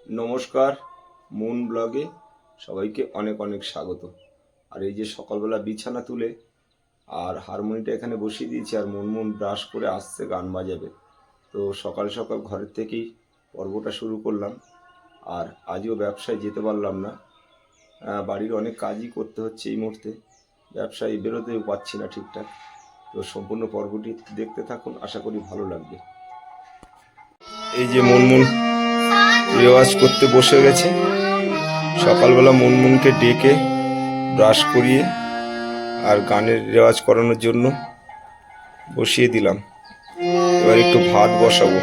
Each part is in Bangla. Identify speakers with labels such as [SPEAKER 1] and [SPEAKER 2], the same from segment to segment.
[SPEAKER 1] নমস্কার, মুন ব্লগে সবাইকে অনেক অনেক স্বাগত। আর এই যে সকালবেলা বিছানা তুলে আর হারমোনিটা এখানে বসিয়ে দিয়েছি, আর মুনমুন ব্রাশ করে আসছে, গান বাজাবে। তো সকাল সকাল ঘরের থেকেই পর্বটা শুরু করলাম। আর আজও ব্যবসায় যেতে পারলাম না, বাড়ির অনেক কাজই করতে হচ্ছে এই মুহূর্তে, ব্যবসায় বেরোতেও পারছি না ঠিকঠাক। তো সম্পূর্ণ পর্বটি দেখতে থাকুন, আশা করি ভালো লাগবে। এই যে মুনমুন রেওয়াজ করতে বসে গেছে। সকালবেলা মুনমুনকে ডেকে ব্রাশ করিয়ে আর গানের রেওয়াজ করানোর জন্য বসিয়ে দিলাম। এবার একটু ভাত বসাবো।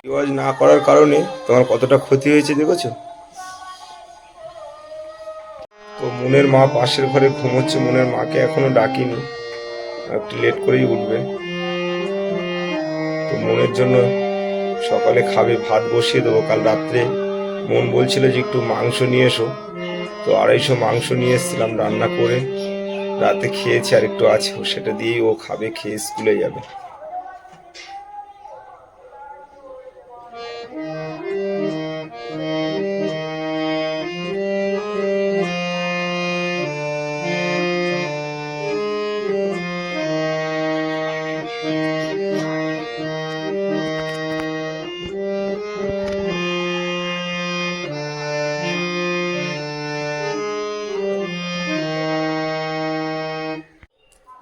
[SPEAKER 1] রেওয়াজ না করার কারণে তোমার কতটা ক্ষতি হয়েছে দেখেছো? তো মুনের মা পাশের ঘরে ঘুমোচ্ছে, মুনের মাকে এখনো ডাকিনি, একটু লেট করেই উঠবে। তো মনের জন্য সকালে খাবে, ভাত বসিয়ে দেবো। কাল রাত্রে মন বলছিল যে একটু মাংস নিয়ে এসো, তো 250 মাংস নিয়ে এসেছিলাম, রান্না করে রাতে খেয়েছি, আর একটু আছে, সেটা দিয়েই ও খাবে, খেয়ে স্কুলে যাবে।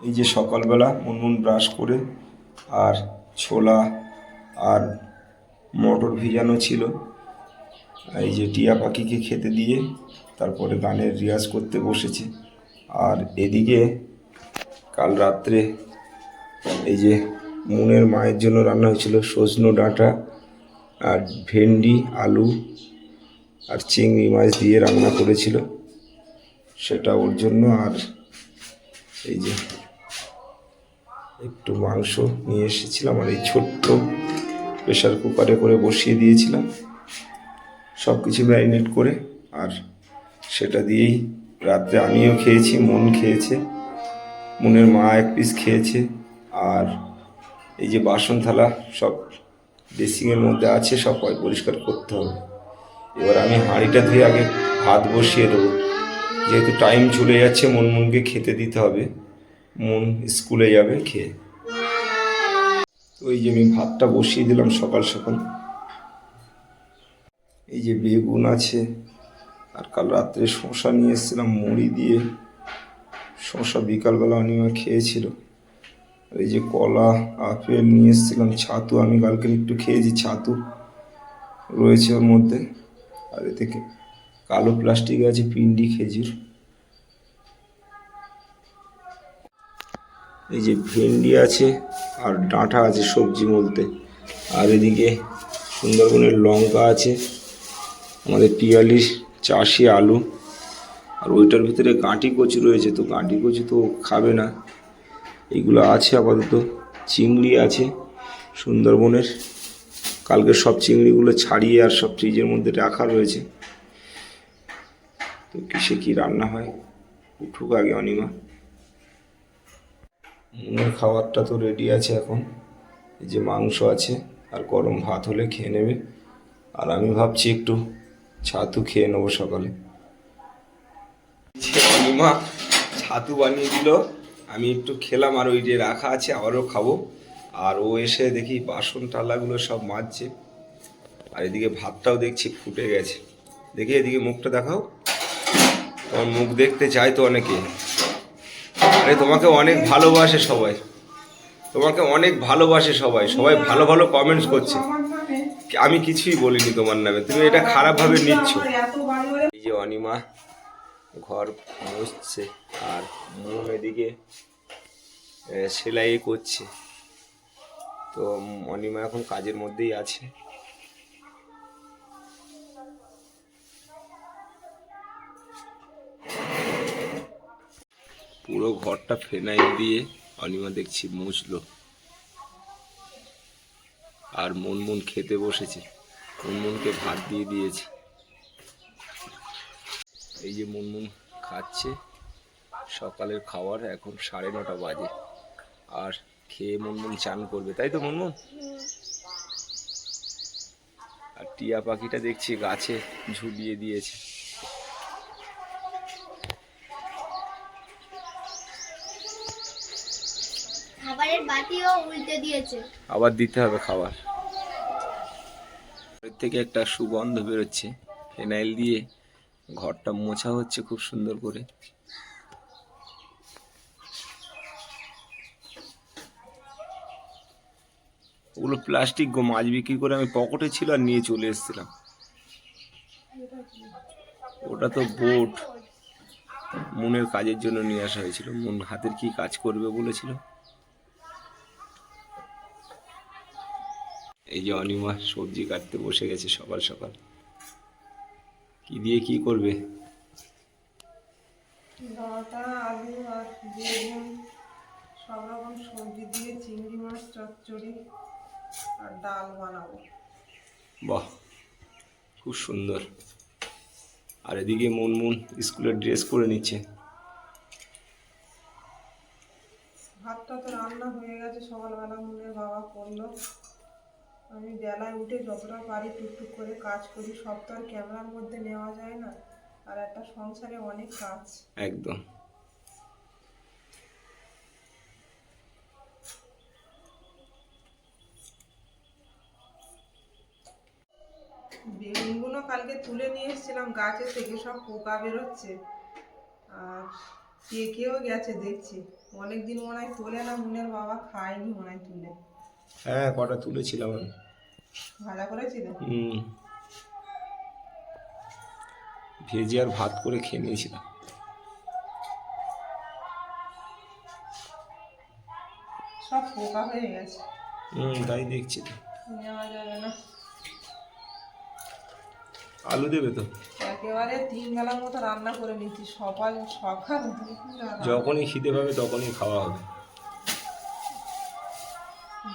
[SPEAKER 1] এই যে সকালবেলা মুনমুন ব্রাশ করে আর ছোলা আর মটর ভিজানো ছিল, এই যে টিয়া পাখিকে খেতে দিয়ে তারপরে গানের রিয়াজ করতে বসেছে। আর এদিকে কাল রাত্রে এই যে মুনের মায়ের জন্য রান্না হয়েছিল সজনো ডাঁটা আর ভেন্ডি, আলু আর চিংড়ি মাছ দিয়ে রান্না করেছিল, সেটা ওর জন্য। আর এই যে একটু মাংস নিয়ে এসেছিলাম, আর এই ছোট্ট প্রেশার কুকারে করে বসিয়ে দিয়েছিলাম সব কিছু ম্যারিনেট করে। আর সেটা দিয়েই রাত্রে আমিও খেয়েছি, মন খেয়েছে, মনের মা এক পিস খেয়েছে। আর এই যে বাসন থালা সব ড্রেসিংয়ের মধ্যে আছে, সব পরিষ্কার করতে হবে। এবার আমি হাঁড়িটা ধুয়ে আগে ভাত বসিয়ে দেবো, যেহেতু টাইম চলে যাচ্ছে, মুনকে খেতে দিতে হবে, মন স্কুলে যাবে খেয়ে। ওই যে আমি ভাতটা বসিয়ে দিলাম সকাল সকাল। এই যে বেগুন আছে, আর কাল রাত্রে শসা নিয়ে এসেছিলাম মুড়ি দিয়ে, শসা বিকালবেলা অনিমা খেয়েছিল। আর এই যে কলা, আপেল নিয়ে এসেছিলাম, ছাতু আমি কালকে একটু খেয়েছি, ছাতু রয়েছে ওর মধ্যে। আর এ থেকে কালো প্লাস্টিকে আছে পিন্ডি, খেজুর। এই যে ভেন্ডি আছে আর ডাঁটা আছে সবজি বলতে। আর এদিকে সুন্দরবনের লঙ্কা আছে, আমাদের পিয়ালি চাষি আলু, আর ওইটার ভিতরে গাঁটি কচু রয়েছে, তো গাঁটি কচু তো খাবে না, এইগুলো আছে আপাতত। চিংড়ি আছে সুন্দরবনের, কালকে সব চিংড়িগুলো ছাড়িয়ে আর সব ফ্রিজের মধ্যে রাখা রয়েছে। তো কিসে কি রান্না হয় উঠুক আগে অনিমা। মুনের খাবারটা তো রেডি আছে এখন, এই যে মাংস আছে আর গরম ভাত হলে খেয়ে নেবে। আর আমি ভাবছি একটু ছাতু খেয়ে নেবো সকালে। অনিমা ছাতু বানিয়ে দিল, আমি একটু খেলাম, আর ওই যে রাখা আছে আবারও খাবো। আর ও এসে দেখি বাসন টালাগুলো সব মাজছে, আর এদিকে ভাতটাও দেখছি ফুটে গেছে। দেখি এদিকে মুখটা দেখাও, তোমার মুখ দেখতে চাই তো অনেকে, আরে তোমাকে অনেক ভালোবাসে সবাই। তোমাকে অনেক ভালোবাসে সবাই, সবাই ভালো ভালো কমেন্টস করছে। আমি কিছুই বলিনি তোমার নামে, তুমি এটা খারাপ ভাবে নিচ্ছ। এই যে অনিমা ঘর মুছছে আর মুন এদিকে সেলাই করছে। তো অনিমা এখন কাজের মধ্যেই আছে। পুরো ঘরটা ফেনাইল দিয়ে অনিমা দেখছি মুছলো। আর মুনমুন খেতে বসেছে, মুনমুনকে ভাত দিয়ে দিয়েছে। এই যে মুনমুন খাচ্ছে সকালের খাবার, এখন 9:30 বাজে। আর খেয়ে মুনমুন চান করবে, তাই তো মুনমুন? আর টিয়া পাখিটা দেখছি গাছে ঝুলিয়ে দিয়েছে।
[SPEAKER 2] খাবারের বাটিও উল্টে দিয়েছে,
[SPEAKER 1] আবার দিতে হবে খাবার। এর থেকে একটা সুগন্ধ বেরোচ্ছে, ফেনাইল দিয়ে ঘরটা মোছা হচ্ছে খুব সুন্দর করে। ওগুলো প্লাস্টিক গো, মাছ বিক্রি করে আমি পকেটে ছিল আর নিয়ে চলে এসেছিলাম। ওটা তো বোট, মুনের কাজের জন্য নিয়ে আসা হয়েছিল। মুন হাতের কি কাজ করবে বলেছিল। এই যে অনিমা সবজি কাটতে বসে গেছে সকাল সকাল। কি দিয়ে কি করবে?
[SPEAKER 3] ডাঁটা, আলু আর বেগুন, সব রকম সবজি দিয়ে চিংড়ি মাছ চচ্চড়ি আর ডাল বানাবো।
[SPEAKER 1] বাহ, খুব সুন্দর। আর এদিকে মুনমুন স্কুলের ড্রেস করে নিচ্ছে।
[SPEAKER 3] ভাতটা তো রান্না হয়ে গেছে, সকালবেলা মুনের বাবা করলো। আমি বেলায় উঠে যতটা পারি টুকটুক করে কাজ করি, সব তো আর ক্যামেরার মধ্যে নেওয়া যায় না। আর একটা সংসারে অনেক কাজ।
[SPEAKER 1] একদম।
[SPEAKER 3] বেগুনগুলো কালকে তুলে নিয়ে এসেছিলাম গাছে থেকে, সব পোকা বেরোচ্ছে। আর পেকেও গেছে দেখছি, অনেকদিন মনে হয় তোলে না, মুনের বাবা খায়নি মনে হয় তুলে।
[SPEAKER 1] হ্যাঁ, কটা তুলেছিলাম আমি।
[SPEAKER 3] ভাজা করেছিল?
[SPEAKER 1] ভেজে আর ভাত করে খেয়ে নিয়েছিলাম।
[SPEAKER 3] সব পোকা হয়ে গেছে।
[SPEAKER 1] তাই দেখছি তো।
[SPEAKER 3] নেওয়া যাবে না।
[SPEAKER 1] আলু দেবে তো?
[SPEAKER 3] একেবারে 3 বেলার মতো রান্না করে নিচ্ছি, সকাল সকাল দুপুর আর রাত।
[SPEAKER 1] যখনই খিদে পাবে তখনই খাওয়া হবে।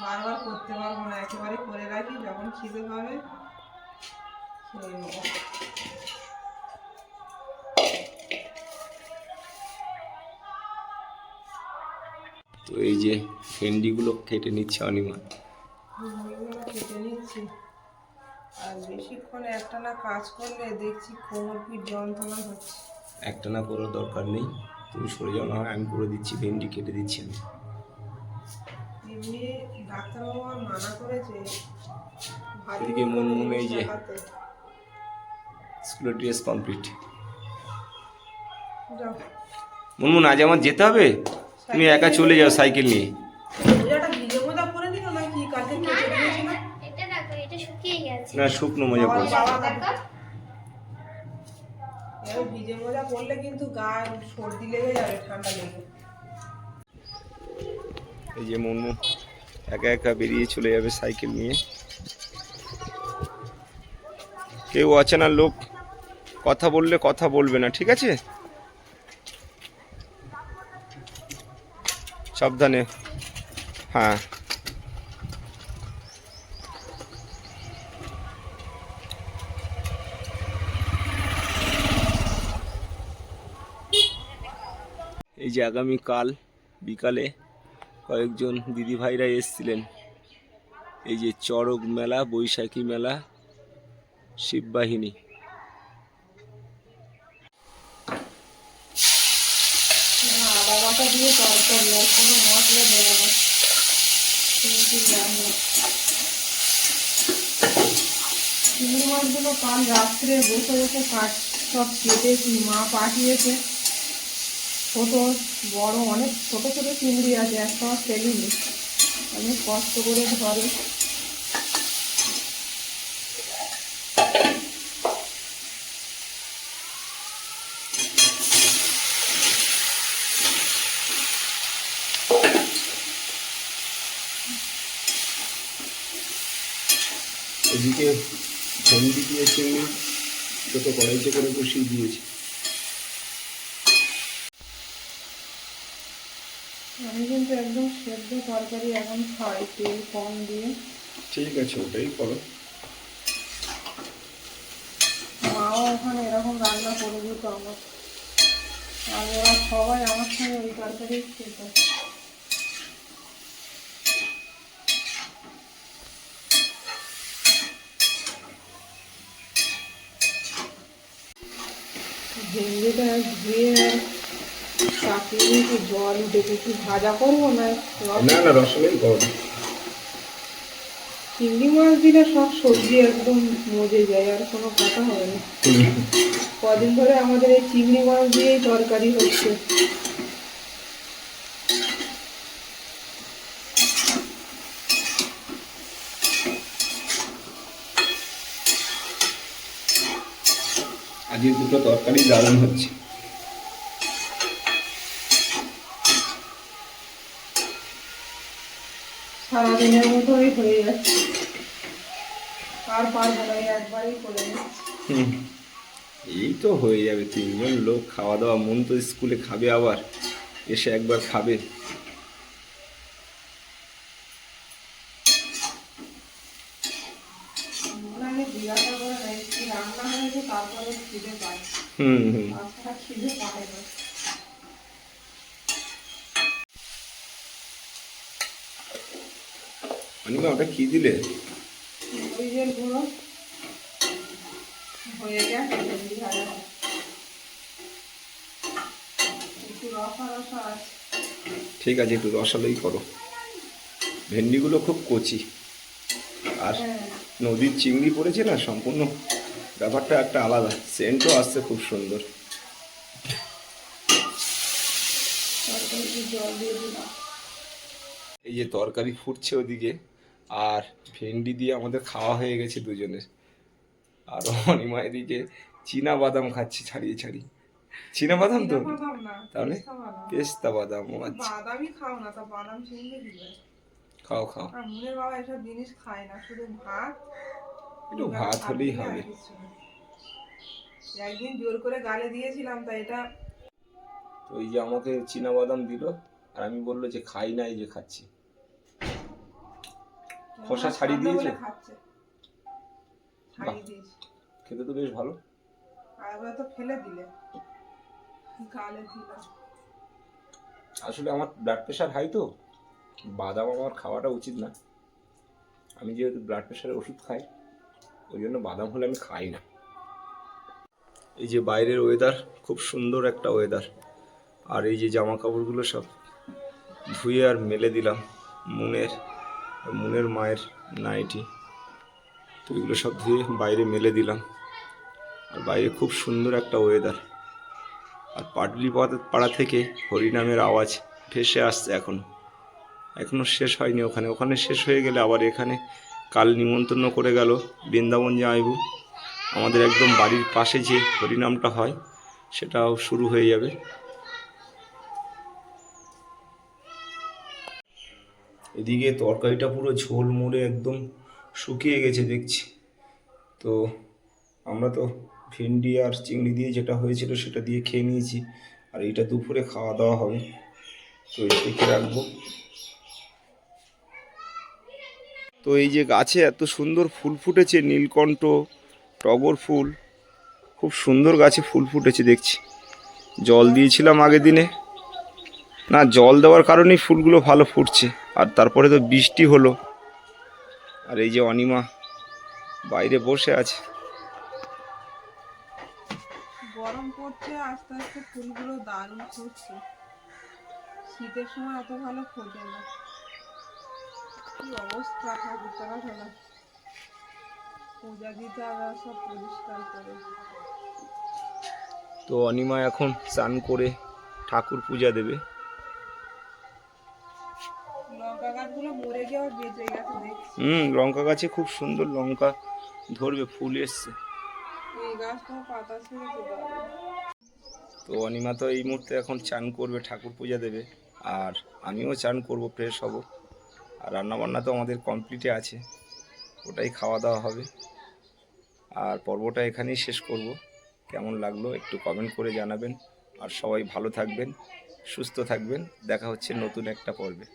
[SPEAKER 3] বারবার করতে পারবো না, একেবারে করে রাখি, যখন খিদে পাবে খেয়ে নেবো।
[SPEAKER 1] তো এই যে ভেন্ডিগুলো কেটে নিচ্ছে অনিমা।
[SPEAKER 3] এগুলো কেটে নিচ্ছি। আর বেশিক্ষণ একটানা কাজ করলে দেখছি কোমর পিঠ যন্ত্রণা হচ্ছে।
[SPEAKER 1] একটানা করার দরকার নেই, তুমি সরে যাও, না হয় আমি করে দিচ্ছি। ভেন্ডি কেটে দিচ্ছি আমি।
[SPEAKER 3] এমনি ডাক্তারবাবু আমার মানা করেছে ভারী
[SPEAKER 1] এদিকে মুনমুন এই যে
[SPEAKER 3] চালাতে।
[SPEAKER 1] স্কুলের ড্রেস কমপ্লিট।
[SPEAKER 3] যাও,
[SPEAKER 1] মুনমুন আজ আমার যেতে হবে, তুমি একা চলে যাও সাইকেল নিয়ে।
[SPEAKER 3] মোজাটা ভিজে মোজা পরে দিল না কি, কালকে কেটে দিয়েছিল?
[SPEAKER 2] এটা দেখো, এটা শুকিয়ে গেছে।
[SPEAKER 1] না, শুকনো মজা পড়ছে।
[SPEAKER 2] দেখো,
[SPEAKER 3] এবার ভিজে মোজা পরলে কিন্তু গায়ে সর্দি লেগে যাবে, ঠান্ডা লেগে।
[SPEAKER 1] এই যে মুনমুন একা একা বেরিয়ে চলে যাবে সাইকেল নিয়ে। কেউ অচেনা লোক কথা বললে কথা বলবে না, ঠিক আছে? সাবধানে। হ্যাঁ, এই যে আগামীকাল বিকালে কয়েকজন দিদিভাইরা এসেছিলেন। এই যে চড়ক মেলা, বৈশাখী মেলা, শিববাহিনী।
[SPEAKER 3] আদা বাটা দিয়ে তরকারি, আর কোনো মশলা দেবো না, সিম্পল রান্না। চিংড়ি মাছগুলো কাল রাত্রে বসে বসে সব কেটেছি, মা পাঠিয়েছে। ছোট বড় অনেক ছোট ছোট চিংড়ি আছে, একটা ফেলিনি। আমি কষ্ট করে ধরে
[SPEAKER 1] এদিকে ভেন্ডি দিয়ে চিংড়ি ছোট কড়াইতে করে বসিয়ে দিয়েছি।
[SPEAKER 3] আমি কিন্তু একদম সেদ্ধ তরকারি এখন খাই, তেল কম দিয়ে।
[SPEAKER 1] ঠিক আছে, ওটাই করো।
[SPEAKER 3] মাও ওখানে এরকম রান্না করে দিত আমার, আর ওরা সবাই আমার সঙ্গে ওই তরকারি খেত। ভেন্ডিটা ধুয়ে কাটিয়ে একটু জল উঠেছে, একটু ভাজা করবো না
[SPEAKER 1] না না, রসমালাই করো।
[SPEAKER 3] চিংড়ি মাছ দিলে সব সবজি একদম মজে যায়, আর কোনো কথা হবে না। কদিন ধরে আমাদের এই চিংড়ি মাছ দিয়েই তরকারি হচ্ছে।
[SPEAKER 1] আজকে দুটো তরকারি দারুণ হচ্ছে।
[SPEAKER 3] সারাদিনের মতোই হয়ে যাচ্ছে, আর পারবো না, একবারই করে নিই।
[SPEAKER 1] এই তো হয়ে যাবে, 3 জন লোক, খাওয়া দাওয়া। মন তো স্কুলে খাবে, আবার এসে একবার খাবে।
[SPEAKER 3] আমি জিজ্ঞাসা করে নাই কি রান্না হয়েছে, তারপরে খিদে পাই। তাছাড়া খিদে পায় না।
[SPEAKER 1] অনিমা, ওটা কি দিলে?
[SPEAKER 3] মরিচের গুঁড়ো হয়ে গেছে, ভেন্ডি ভাজা একটু রসা রসা আছে।
[SPEAKER 1] ঠিক আছে, একটু রসালোই করো। ভেন্ডিগুলো খুব কচি, আর নদীর চিংড়ি পড়েছে না, সম্পূর্ণ ব্যাপারটা একটা আলাদা। সেন্টও আসছে খুব সুন্দর।
[SPEAKER 3] জল দিয়ে দিলাম।
[SPEAKER 1] এই যে তরকারি ফুটছে ওদিকে, আর ভেন্ডি দিয়ে আমাদের খাওয়া হয়ে গেছে দুজনের। আর অনিমা এদিকে চীনা বাদাম খাচ্ছে ছাড়িয়ে ছাড়িয়ে। চীনা বাদাম তো, তাহলে পেস্তা বাদাম। ও আচ্ছা,
[SPEAKER 3] বাদামই খাও না, তা বাদাম চিংড়ি দিবে।
[SPEAKER 1] খাও খাও।
[SPEAKER 3] আর মুনের বাবা এসব জিনিস খায় না, শুধু ভাত।
[SPEAKER 1] একটু ভাত হলেই হবে।
[SPEAKER 3] একদিন জোর করে গালে দিয়েছিলাম, তাই এটা।
[SPEAKER 1] তো এই যে আমাকে চীনা বাদাম দিল, আর আমি বললো যে খাই না, এই যে খাচ্ছি। খোসা ছাড়িয়ে দিয়েছে, খেতে তো বেশ ভালো।
[SPEAKER 3] আর ওরা তো ফেলে দিলে, গালে দিলাম।
[SPEAKER 1] আসলে আমার ব্লাড প্রেশার হাই, তো বাদাম আমার খাওয়াটা উচিত না। আমি যেহেতু ব্লাড প্রেশারের ওষুধ খাই, ওই জন্য বাদাম হলে আমি খাই না। এই যে বাইরের ওয়েদার, খুব সুন্দর একটা ওয়েদার। আর এই যে জামা কাপড়গুলো সব ধুয়ে আর মেলে দিলাম। মুনের মায়ের নাইটি, তো এগুলো সব ধুয়ে বাইরে মেলে দিলাম। আর বাইরে খুব সুন্দর একটা ওয়েদার। আর পাটলি পাড়া থেকে হরিনামের আওয়াজ ভেসে আসছে এখনো শেষ হয়নি। ওখানে শেষ হয়ে গেলে আবার এখানে কাল নিমন্ত্রণ করে গেল বৃন্দাবন যাইবু। আমাদের একদম বাড়ির পাশে যে হরিনামটা হয়, সেটাও শুরু হয়ে যাবে। এদিকে তরকারিটা পুরো ঝোল মুড়ে একদম শুকিয়ে গেছে দেখছি। তো আমরা তো ভেন্ডি আর চিংড়ি দিয়ে যেটা হয়েছিল সেটা দিয়ে খেয়ে নিয়েছি, আর এইটা দুপুরে খাওয়া দাওয়া হবে, তো দেখে রাখবো। তো এই যে গাছে এত সুন্দর ফুল ফুটেছে, নীলকণ্ঠ, টগর ফুল, খুব সুন্দর গাছে ফুল ফুটেছে দেখছি। জল দিয়েছিলাম আগের দিনে, না জল দেওয়ার কারণেই ফুলগুলো ভালো ফুটছে। আর তারপরে তো বৃষ্টি হলো। আর এই যে অনিমা বাইরে বসে আছে।
[SPEAKER 3] গরম পড়ছে, আস্তে আস্তে ফুলগুলো দারুণ ফুটছে। শীতের সময় এত ভালো ফোটে না। কি অবস্থা ঠাকুরতলা ফেলা, পূজা দিতে আবার সব পরিষ্কার করে।
[SPEAKER 1] তো অনিমা এখন স্নান করে ঠাকুর পূজা দেবে।
[SPEAKER 3] লঙ্কা গাছগুলো মরে গিয়ে আবার বেঁচে গেছে দেখছি।
[SPEAKER 1] লঙ্কা গাছে খুব সুন্দর লঙ্কা ধরবে, ফুল এসছে।
[SPEAKER 3] এই গাছটা পাতা ছেড়েছে দারুণ।
[SPEAKER 1] তো অনিমা তো এই মুহূর্তে এখন চান করবে, ঠাকুর পূজা দেবে, আর আমিও চান করব, ফ্রেশ হব। আর রান্নাবান্না তো আমাদের কমপ্লিটে আছে, ওটাই খাওয়া দাওয়া হবে। আর পর্বটা এখানেই শেষ করব। কেমন লাগলো একটু কমেন্ট করে জানাবেন। আর সবাই ভালো থাকবেন, সুস্থ থাকবেন। দেখা হচ্ছে নতুন একটা পর্বে।